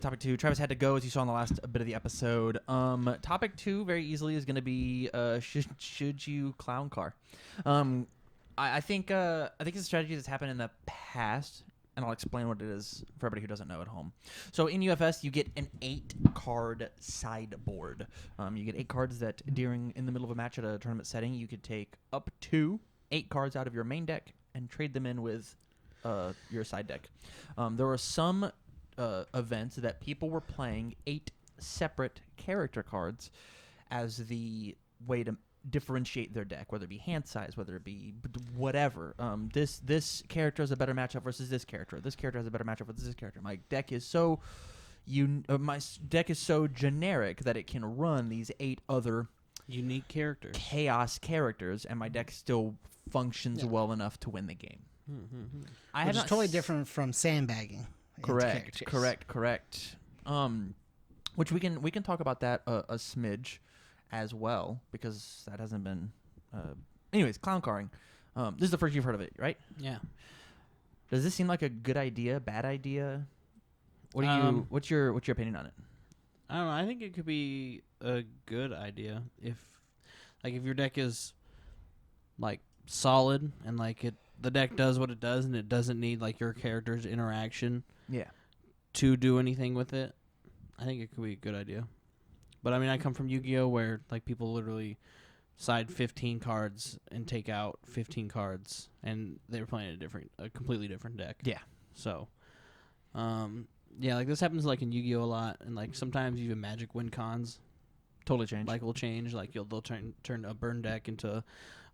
topic 2. Travis had to go, as you saw in the last bit of the episode. Topic 2 very easily is going to be should you clown car? I think it's a strategy that's happened in the past, and I'll explain what it is for everybody who doesn't know at home. So in UFS, you get an 8-card sideboard. You get 8 cards that in the middle of a match at a tournament setting, you could take up to 8 cards out of your main deck and trade them in with your side deck. There were some events that people were playing 8 separate character cards as the way to differentiate their deck, whether it be hand size, whether it be whatever. This character has a better matchup versus this character. This character has a better matchup versus this character. My deck is so generic that it can run these 8 other unique characters, chaos characters, and my deck still functions well enough to win the game. Which is totally different from sandbagging. Correct. Which we can talk about that a smidge as well, because that hasn't been. Anyways, clown carring. This is the first you've heard of it, right? Yeah. Does this seem like a good idea? Bad idea? What do you? What's your opinion on it? I don't know. I think it could be a good idea if your deck is like solid and the deck does what it does and it doesn't need your character's interaction. Yeah. To do anything with it, I think it could be a good idea. But I mean, I come from Yu-Gi-Oh, where people literally side 15 cards and take out 15 cards, and they were playing a completely different deck. Yeah. So, this happens in Yu-Gi-Oh a lot, and sometimes even Magic win cons. Totally change. Will change. They'll turn a burn deck into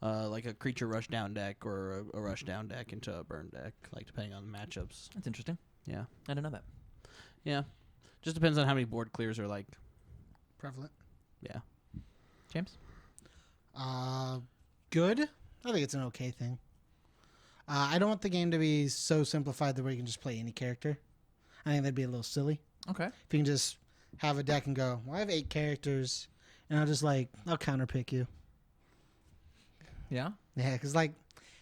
a creature rush down deck or a rush down deck into a burn deck, depending on the matchups. That's interesting. Yeah. I didn't know that. Yeah. Just depends on how many board clears are prevalent. Yeah. James? Good. I think it's an okay thing. I don't want the game to be so simplified that where you can just play any character. I think that'd be a little silly. Okay. If you can just have a deck and go, well, I have 8 characters, and I'll just I'll counterpick you. Yeah? Yeah, because I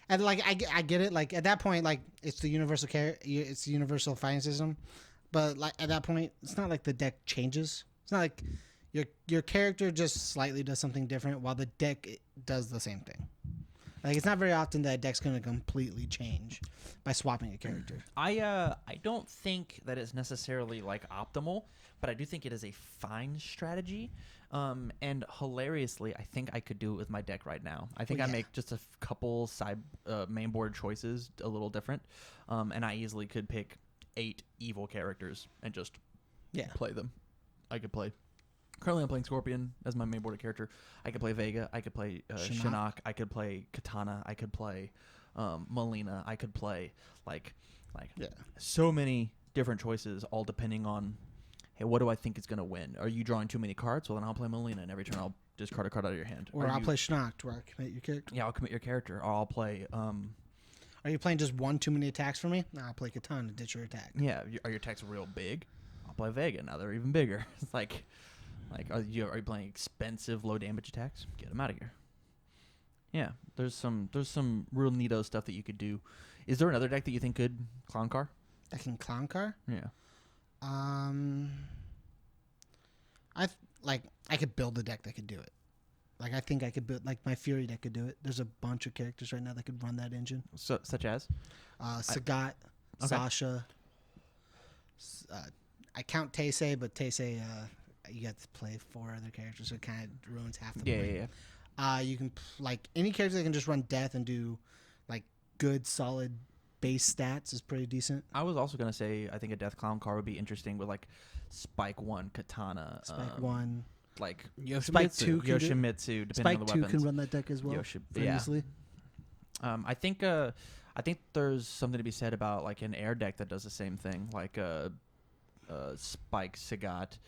get it. At that point, it's the universal it's the universal fighting system, but at that point, it's not the deck changes. It's not your character just slightly does something different while the deck does the same thing. It's not very often that a deck's going to completely change by swapping a character. I don't think that it's necessarily optimal, but I do think it is a fine strategy. And hilariously, I think I could do it with my deck right now. I think I make just a couple side main board choices a little different, and I easily could pick 8 evil characters and just play them. I could play. Currently, I'm playing Scorpion as my main board character. I could play Vega. I could play Shinnok. I could play Katana. I could play Melina. I could play so many different choices, all depending on, hey, what do I think is going to win? Are you drawing too many cards? Well, then I'll play Melina, and every turn I'll discard a card out of your hand. Or I'll play Shinnok to where I commit your character. Yeah, I'll commit your character. Or I'll play. Are you playing just one too many attacks for me? No, I'll play Katana to ditch your attack. Yeah, are your attacks real big? I'll play Vega. Now they're even bigger. It's are you playing expensive low damage attacks? Get them out of here. Yeah, there's some real neato stuff that you could do. Is there another deck that you think could clown car? I can clown car? Yeah. I could build a deck that could do it. I think I could build my Fury deck could do it. There's a bunch of characters right now that could run that engine. So such as Sagat, Sasha. I count Taisei, but Taisei you got to play 4 other characters, so it kind of ruins half the point. Yeah. You can any character that can just run death and do good solid base stats is pretty decent. I was also gonna say I think a death clown car would be interesting with Spike 1, Katana, Spike 1, Yoshimitsu, Spike 2, Yoshimitsu, depending Spike on the 2 weapons. can run that deck as well. Easily. I think there's something to be said about an air deck that does the same thing, Spike, Sagat,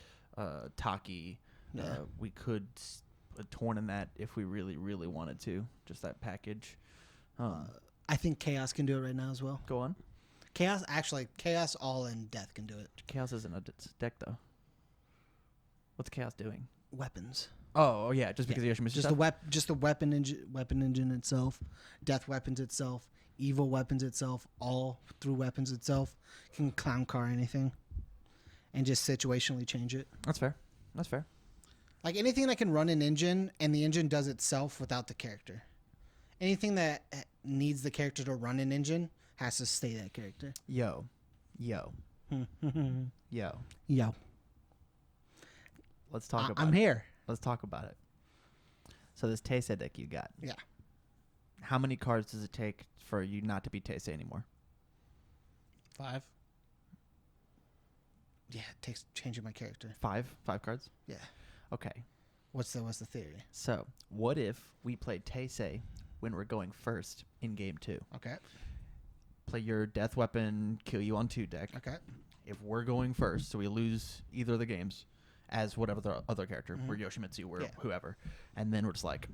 Taki. We could torn in that if we really, really wanted to. Just that package. I think Chaos can do it right now as well. Go on. Chaos all in Death can do it. Chaos isn't a deck though. What's Chaos doing? Weapons. Oh yeah, just because of Yoshimitsu stuff? Just the weapon engine itself, Death weapons itself, evil weapons itself, all through weapons itself can clown car anything. and just situationally change it. That's fair. That's fair. Like anything that can run an engine and the engine does itself without the character. Anything that needs the character to run an engine has to stay that character. Yo. Yo. Let's talk about I'm here. Let's talk about it. So this Teisei deck you got. Yeah. How many cards does it take for you not to be Teisei anymore? 5. Yeah, it takes changing my character. 5 cards? Yeah. Okay. What's the theory? So what if we played Teisei when we're going first in game 2? Okay. Play your death weapon, kill you on 2 deck. Okay. If we're going first, so we lose either of the games as whatever the other character, Mhm. we're Yoshimitsu, we're Yeah. whoever. And then we're just like,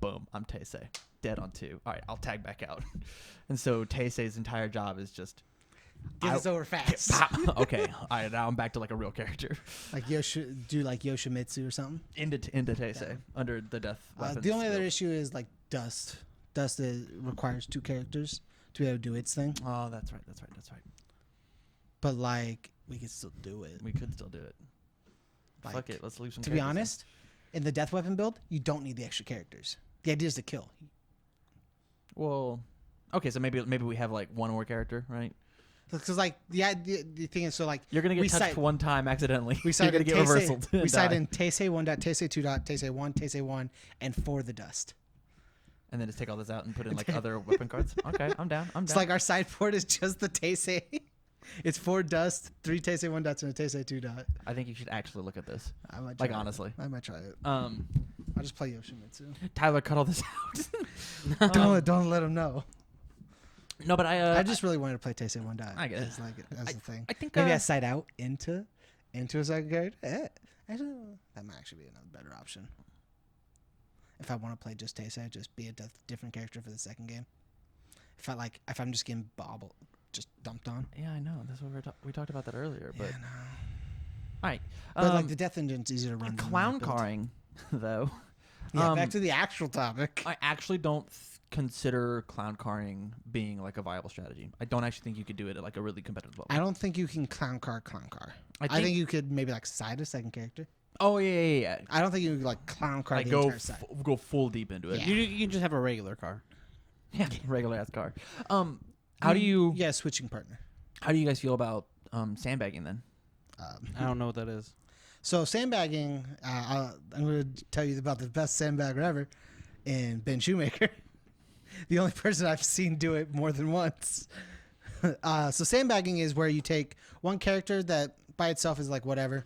boom, I'm Teisei. Dead on 2. All right, I'll tag back out. And so Teisei's entire job is just... Get this over fast. Okay, all right, now I'm back to like a real character. Like Yoshimitsu or something. Into Teisei, under the death weapons. The only other skill. issue is like Dust. Dust requires 2 characters to be able to do its thing. Oh, that's right. But like we could still do it. We could still do it. Like, Fuck it, let's leave some to be characters in. honest, in the death weapon build, you don't need the extra characters. The idea is to kill. Well, okay, so maybe we have like one more character, right? Because like the thing is, so like You're gonna get we touched cite- one time accidentally. we You're cited gonna get reversal. We cited in Teisei 1. Teisei 2. Teisei 1. Teisei 1, and for the Dust. And then just take all this out and put in like other weapon cards. Okay, I'm down. It's like our sideboard is just the Teisei. It's 4 Dust, 3 Teisei 1 dots, and a Teisei 2 dot. I think you should actually look at this. I might Like try it. honestly. I might try it. I'll I'll just play Yoshimitsu. Tyler, cut all this out. Don't let him know. No, but I just really wanted to play Teisei 1 dot. I get it. It's like that's the thing. I think Maybe I side out into a second character. Actually, that might actually be another better option. If I want to play just Teisei, just be a different character for the second game. If I'm just getting just dumped on. Yeah, I know. That's what we talked about that earlier. But Yeah, no. all right, But like the death engine's easier to run. than clown my build. carring, though. Yeah, back to the actual topic. I actually don't consider clown carring being like a viable strategy. I don't actually think you could do it at like a really competitive level. I don't think you can clown car. I think you could maybe like side a second character. Oh yeah. I don't think you could like clown car Like the go entire side. go full deep into it. Yeah. You can just have a regular car. Yeah, regular ass car. How do you Yeah, switching partner. how do you guys feel about sandbagging then? I don't know what that is. So sandbagging, I'm going to tell you about the best sandbagger ever in Ben Shoemaker. The only person I've seen do it more than once. So sandbagging is where you take one character that by itself is like whatever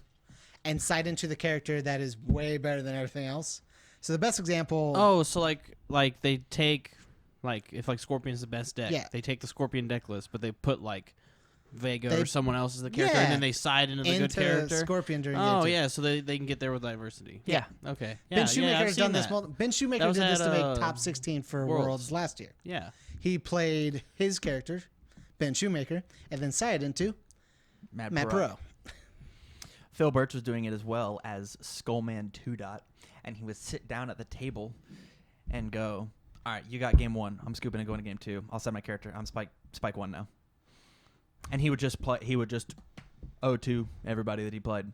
and side into the character that is way better than everything else. So the best example... Oh, so like they take if like Scorpion's the best deck, Yeah. they take the Scorpion deck list, but they put like Vega or someone else as the character, Yeah. and then they side into the good into character. Scorpion during Oh game 2. yeah, so they can get there with diversity. Yeah. Okay. Ben Yeah, Shoemaker I've has seen done this. that. Ben Shoemaker was did this at, to make top 16 for Worlds last year. Yeah. He played his character, Ben Shoemaker, and then sided into Matt Perot. Phil Birch was doing it as well as Skullman 2 dot, and he would sit down at the table and go, "All right, you got game 1. I'm scooping and going to game 2. I'll set my character. I'm Spike 1 now." And he would just play. He would just 0-2 everybody that he played,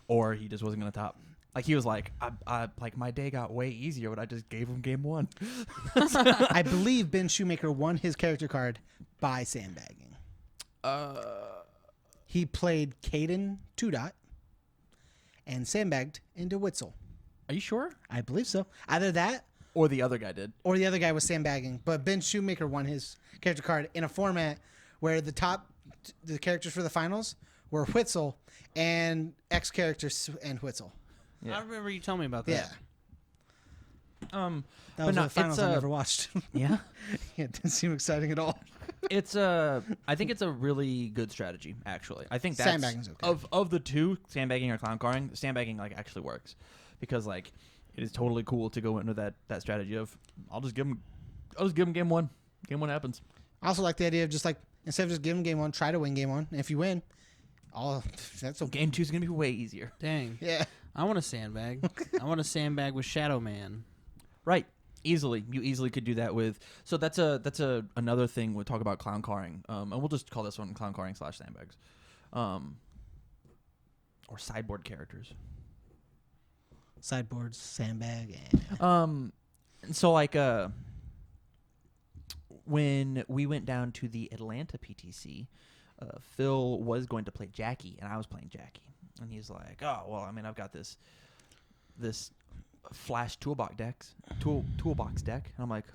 or he just wasn't going to top. Like he was like, I like my day got way easier when I just gave him game 1. I believe Ben Shoemaker won his character card by sandbagging. He played Caden 2 dot and sandbagged into Witzel. Are you sure? I believe so. Either that Or the other guy did. or the other guy was sandbagging. But Ben Shoemaker won his character card in a format where the characters for the finals were Witzel and X characters and Witzel. Yeah. I remember you telling me about Yeah. that. That But was no, the finals I it's, never watched. Yeah. Yeah, it didn't seem exciting at all. It's I think it's a really good strategy. Actually, I think that's Sandbagging's okay. of the two, sandbagging or clown carring. Sandbagging like actually works because like it is totally cool to go into that strategy of I'll just give him game 1. Game 1 happens. I also like the idea of just like instead of just giving game 1, try to win game 1. And if you win, that's okay. Game 2 is gonna be way easier. Dang. Yeah. I want a sandbag. I want a sandbag with Shadow Man. Right. Easily, you easily could do that with. So that's another thing we'll talk about clown carring. And we'll just call this one clown carring / sandbags. or sideboard characters. Sideboards, sandbag, So like when we went down to the Atlanta PTC, Phil was going to play Jackie, and I was playing Jackie, and he's like, "Oh well, I mean, I've got this Flash toolbox deck." And I'm like,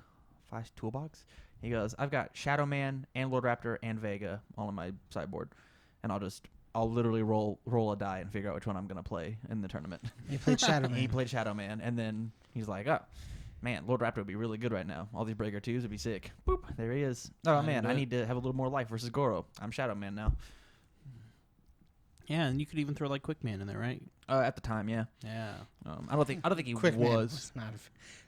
"Flash toolbox?" He goes, "I've got Shadow Man and Lord Raptor and Vega all in my sideboard, and I'll literally roll a die and figure out which one I'm gonna play in the tournament." He played Shadow And Man. he played Shadow Man, and then he's like, "Oh, man, Lord Raptor would be really good right now. All these Breaker 2s would be sick." Boop, there he is. Oh, man, I need to have a little more life versus Goro. I'm Shadow Man now. Yeah, and you could even throw like Quick Man in there, right? At the time, yeah. Yeah. I don't think he Quick Man was. was not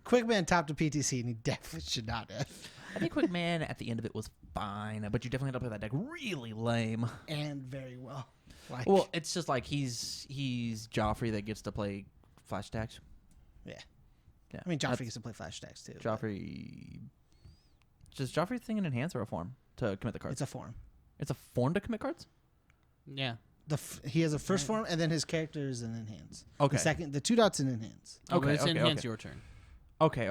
Quick Man topped the PTC, and he definitely should not have. I think Quick Man at the end of it was fine, but you definitely end up with that deck really lame. And very well. Like, Well, it's just like he's Joffrey that gets to play flash stacks. Yeah. Yeah. I mean, Joffrey That's- gets to play flash stacks too. but Joffrey. Does Joffrey thing an enhance or a form to commit the cards? It's a form. It's a form to commit cards? Yeah. He has a first form, and then his character is an enhance. Okay. The 2 dots in enhance. Oh, but Okay, it's okay, enhance okay. your turn. Okay.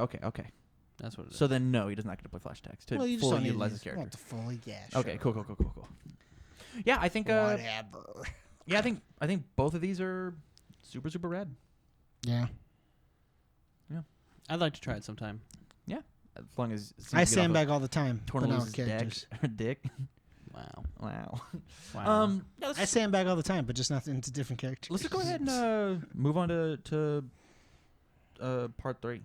That's what it is. So then, no, he does not get to play flash stacks to Well, you just fully don't need utilize his to character. fully, yeah. Sure. Okay, cool. Yeah, I think. Whatever. Yeah, I think both of these are super rad. Yeah. I'd like to try it sometime. As long as I sandbag all the time. But not with Tornaluce's characters. dick. Wow. Wow. Wow. Yeah, let's I sandbag all the time, but just not into different characters. let's just go ahead and move on to part 3.